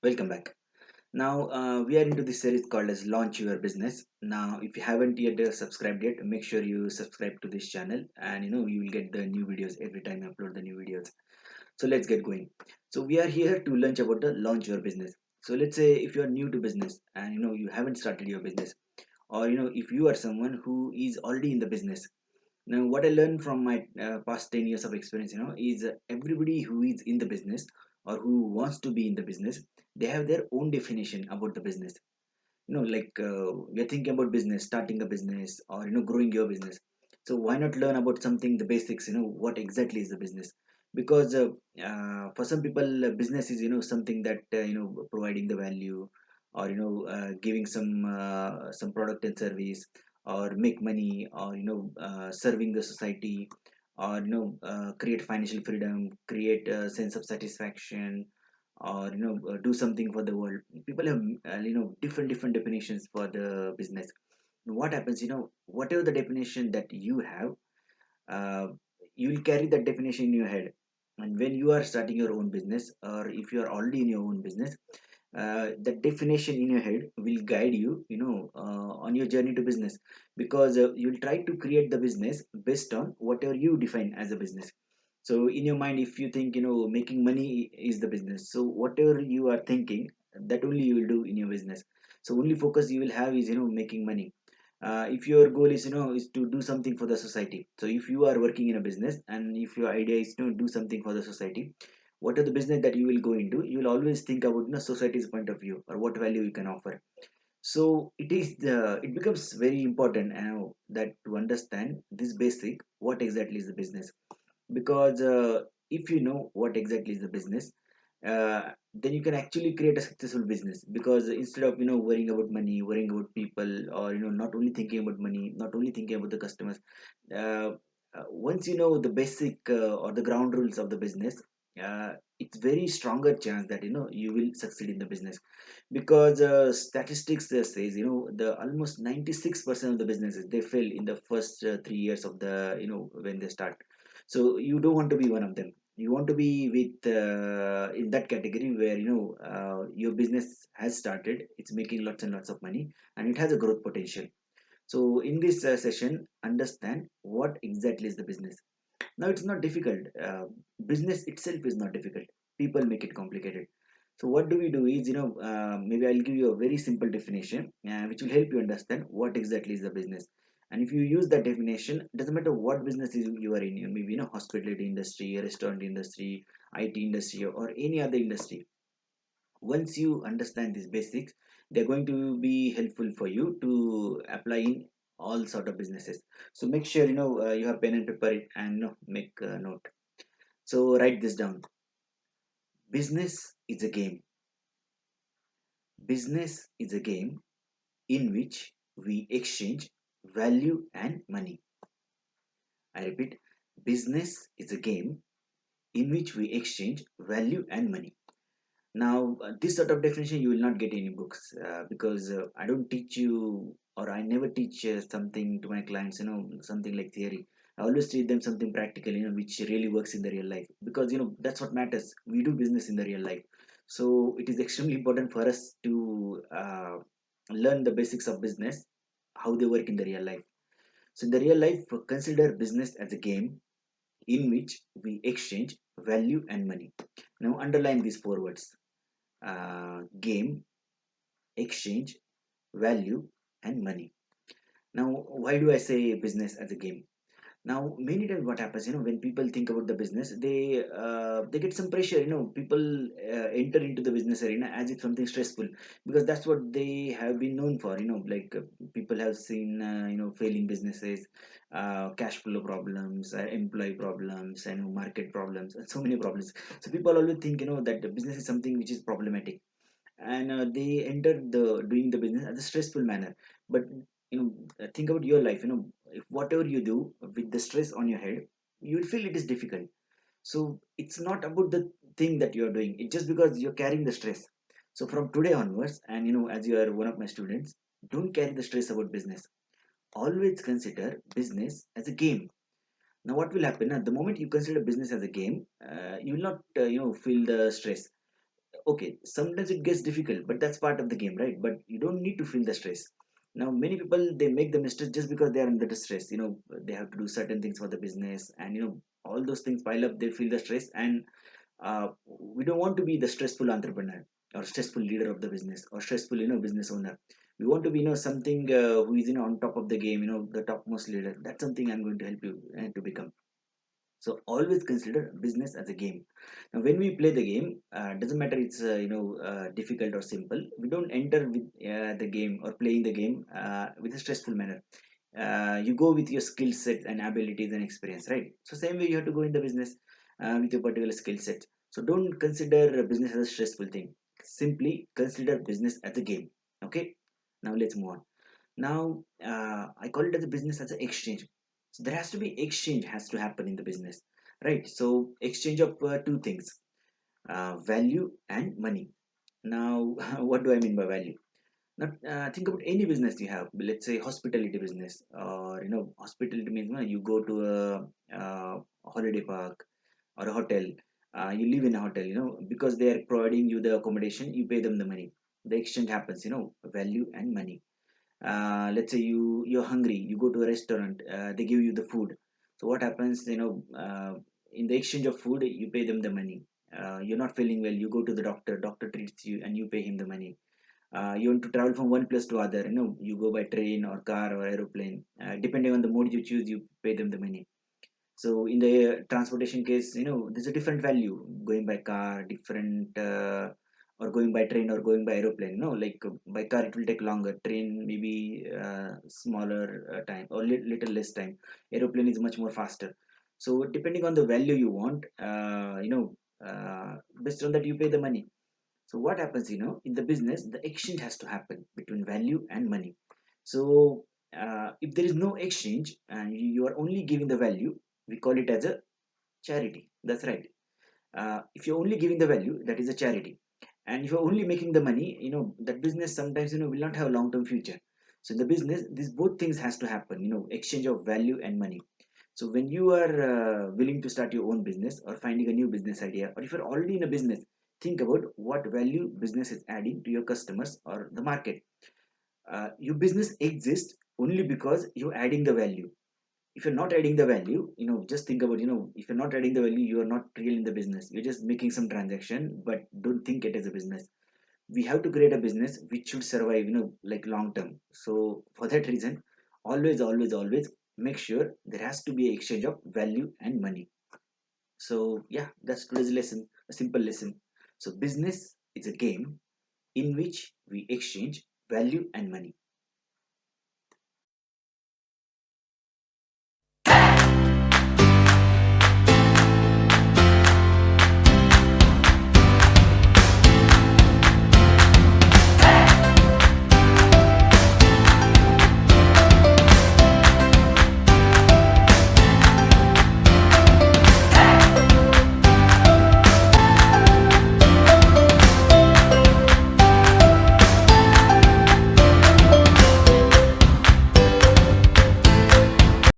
Welcome back. Now we are into this series called as Launch Your Business. Now, if you haven't yet subscribed yet, make sure you subscribe to this channel, and you will get the new videos every time I upload the new videos. So let's get going. So we are here to launch about the Launch Your Business. So let's say if you are new to business and you haven't started your business, or if you are someone who is already in the business. Now, what I learned from my past 10 years of experience, is everybody who is in the business or who wants to be in the business, they have their own definition about the business. Like we are thinking about business, starting a business, or growing your business. So why not learn about something, the basics? What exactly is the business? Because for some people, business is something that providing the value, or giving some product and service, or make money, or serving the society, or create financial freedom, create a sense of satisfaction, or do something for the world. People have different definitions for the business. What happens, whatever the definition that you have, uh, you will carry that definition in your head. And when you are starting your own business, or if you are already in your own business, the definition in your head will guide you, on your journey to business. Because you'll try to create the business based on whatever you define as a business. So in your mind, if you think making money is the business, so whatever you are thinking, that only you will do in your business. So only focus you will have is making money. If your goal is is to do something for the society, so if you are working in a business and if your idea is to do something for the society, what are the business that you will go into, you will always think about society's point of view, or what value you can offer. So it becomes very important that to understand this basic, what exactly is the business. Because if you know what exactly is the business, then you can actually create a successful business. Because instead of worrying about money, worrying about people, or not only thinking about money, not only thinking about the customers, uh, once you know the basic or the ground rules of the business, it's very stronger chance that you will succeed in the business. Because statistics says the almost 96% of the businesses, they fail in the first 3 years of the when they start. So you don't want to be one of them. You want to be with in that category where your business has started, it's making lots and lots of money, and it has a growth potential. So in this session, understand what exactly is the business. Now, it's not difficult. Business itself is not difficult. People make it complicated. So what do we do is, maybe I'll give you a very simple definition, which will help you understand what exactly is the business. And if you use that definition, it doesn't matter what business is you are in, maybe hospitality industry, restaurant industry, IT industry, or any other industry. Once you understand these basics, they're going to be helpful for you to apply in all sort of businesses. So make sure you have pen and paper and make a note. So write this down. Business is a game. Business is a game in which we exchange value and money. I repeat, business is a game in which we exchange value and money. Now, this sort of definition you will not get in books, because I don't teach you, or I never teach something to my clients, something like theory. I always teach them something practical, which really works in the real life. Because that's what matters. We do business in the real life, so it is extremely important for us to learn the basics of business, how they work in the real life. So in the real life, consider business as a game in which we exchange value and money. Now, underline these four words: game, exchange, value, and money. Now, why do I say business as a game? Now, many times what happens, when people think about the business, they get some pressure. People enter into the business arena as if something stressful, because that's what they have been known for. Like people have seen failing businesses, cash flow problems, employee problems, and market problems, and so many problems. So people always think that the business is something which is problematic, and they enter the doing the business as a stressful manner. But think about your life. If whatever you do with the stress on your head, you will feel it is difficult. So it's not about the thing that you are doing, it's just because you're carrying the stress. So from today onwards, and as you are one of my students, don't carry the stress about business. Always consider business as a game. Now what will happen, at the moment you consider business as a game, you will not feel the stress. Okay, sometimes it gets difficult, but that's part of the game, right? But you don't need to feel the stress. Now many people, they make the mistake just because they are under the stress, they have to do certain things for the business, and all those things pile up, they feel the stress. And we don't want to be the stressful entrepreneur or stressful leader of the business or stressful business owner. We want to be something who is on top of the game, the topmost leader. That's something I'm going to help you to become. So always consider business as a game. Now when we play the game, doesn't matter it's difficult or simple, we don't enter with the game or playing the game with a stressful manner. You go with your skill set and abilities and experience, right? So same way you have to go in the business with your particular skill set. So don't consider business as a stressful thing. Simply consider business as a game. Okay. Now let's move on. Now I call it as a business as an exchange. So there has to be exchange has to happen in the business, right? So exchange of two things, value and money. Now what do I mean by value? Now think about any business you have. Let's say hospitality business, or hospitality means you go to a holiday park or a hotel. You live in a hotel, because they are providing you the accommodation, you pay them the money. The exchange happens, value and money. Let's say you're hungry, you go to a restaurant, they give you the food. So what happens, in the exchange of food, you pay them the money. You're not feeling well, you go to the doctor, doctor treats you and you pay him the money. You want to travel from one place to other, you go by train or car or aeroplane, depending on the mode you choose, you pay them the money. So in the transportation case, there's a different value going by car, different, or going by train or going by aeroplane. No, like by car it will take longer. Train maybe smaller time or little less time. Aeroplane is much more faster. So depending on the value you want, based on that you pay the money. So what happens, in the business, the exchange has to happen between value and money. So if there is no exchange and you are only giving the value, we call it as a charity. That's right. If you're only giving the value, that is a charity. And if you're only making the money, that business sometimes, will not have a long-term future. So in the business, these both things has to happen, exchange of value and money. So when you are willing to start your own business or finding a new business idea, or if you're already in a business, think about what value business is adding to your customers or the market. Your business exists only because you're adding the value. If you're not adding the value, just think about, if you're not adding the value, you are not real in the business. You're just making some transaction, but don't think it as a business. We have to create a business which should survive, like long term. So for that reason, always, always, always make sure there has to be an exchange of value and money. So yeah, that's today's lesson, a simple lesson. So business is a game in which we exchange value and money.